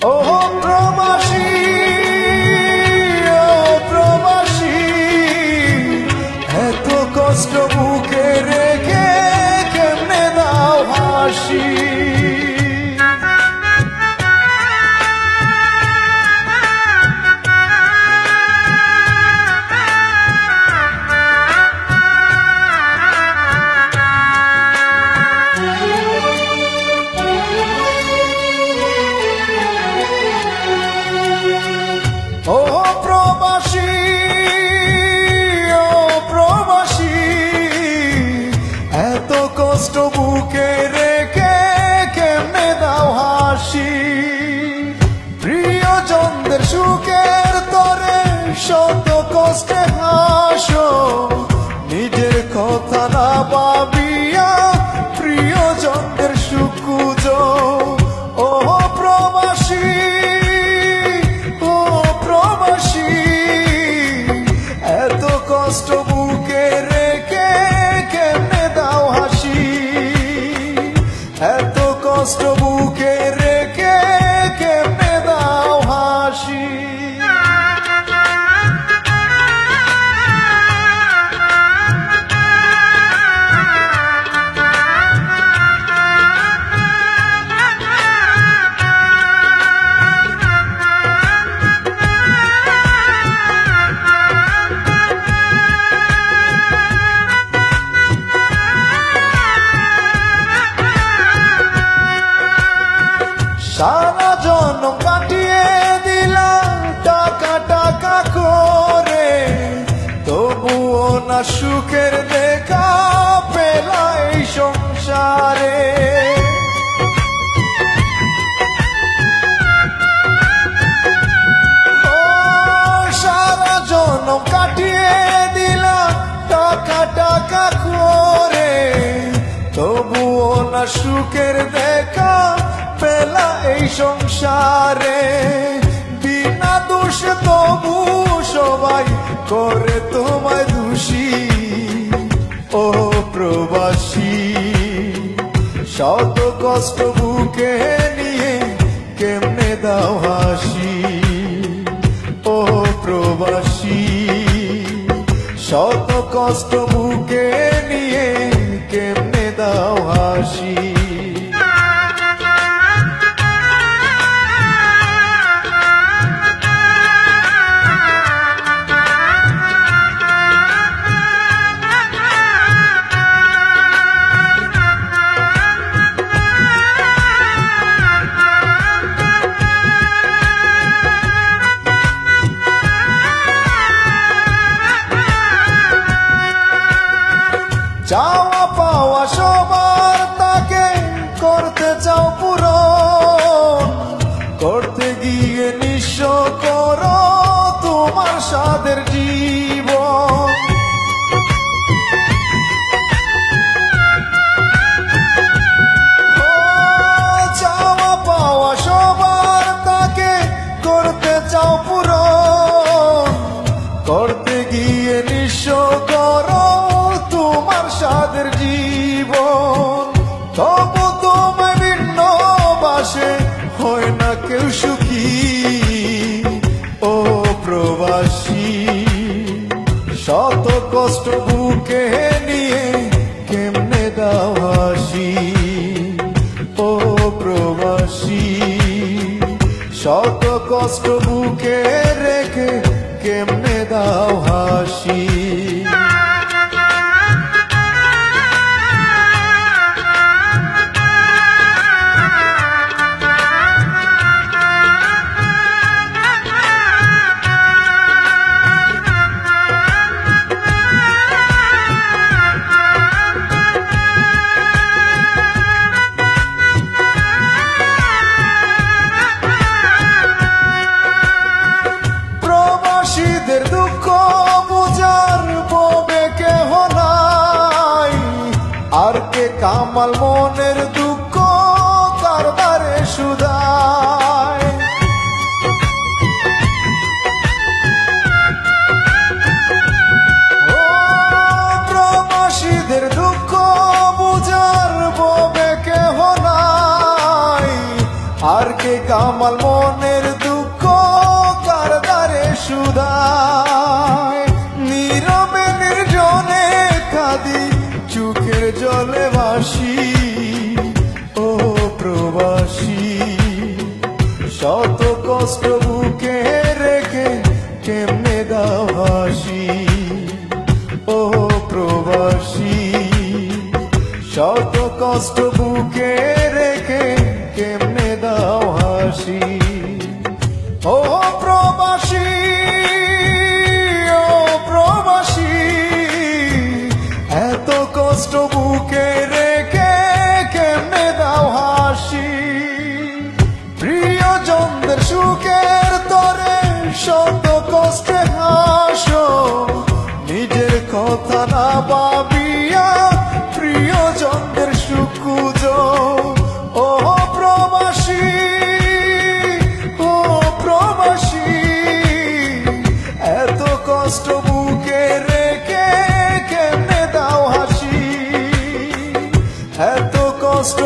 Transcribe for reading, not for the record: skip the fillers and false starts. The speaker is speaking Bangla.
ও প্রবাসী, ও প্রবাসী, এত কষ্ট বুকে রেখে কেমনে দাও হাসি। ও প্রবাসী, ও প্রবাসী, এত কষ্ট বুকে রেখে কেমনে দাও হাসি। প্রিয়জনদের সুখের তরে শত কষ্টে হাসো, নিজের কথা না ভাবিয়া প্রিয়জনদের সুখ খুঁজো। ও প্রবাসী, এত কষ্ট বুকে রেখে কেমনে দাও হাসি। এত কষ্ট বুকে রেখে কেমনে দাও হাসি। সারা জন্ম কাটিয়ে দিলাম টাকা টাকা করে, তবুও না সুখের দেখা পেলা এই সংসারে। ও সারা জন্ম কাটিয়ে দিলাম টাকা টাকা করে, তবুও না সুখের দেখা পেলা এই সংসারে। বিনা দোষে তবু সবাই করে তোমায় দোষী। ও প্রবাসী, শত কষ্ট বুকে নিয়ে কেমনে দাও হাসি। ও প্রবাসী, শত কষ্ট বুকে নিয়ে কেমনে দাও হাসি। চাওয়া পাওয়া সবার তাকে করতে চাও পূরণ, করতে গিয়ে নিঃস্ব করো তোমার সাদের জীবন। চাওয়া পাওয়া সবার তাকে করতে চাও পূরণ, করতে গিয়ে নিঃস্ব করো তোমার সাদের জীবন। তবু তোমায় ভিন্ন বাসে হয় না কেউ সুখী। ও প্রবাসী, শত কষ্ট বুকে নিয়ে কেমনে দাও হাসি। ও প্রবাসী, শত কষ্ট বুকে রেখে কেমনে দাও হাসি। প্রবাসীদের দুঃখ বুঝার ববে কেহ নাই, আর কে কামাল মনের দুঃখ কারবারে সুদায়। ও প্রবাসীদের দুঃখ বুঝার ববে কেহ নাই, আর কে কে কামাল মনের দুঃখ কার দ্বারে সুধায় নীরবে নির্জনে কাঁদি চোখের জলে ভাসি ও প্রবাসী শত কষ্ট বুকে রেখে কেমনে দাও হাসি ও প্রবাসী শত কষ্ট বুকে রেখে কেমনে দাও হাসি ও প্রবাসী ও প্রবাসী এত কষ্ট বুকে রেখে কেমনে দাও হাসি প্রিয়জনদের সুখের তরে শত কষ্টে হাসো নিজের কথা না ভাবিয়া প্রিয়জনদের সুখ খুঁজো ও প্রবাসী ও প্রবাসী এত কষ্ট বুকে রেখে কেমনে দাও হাসি এত কষ্ট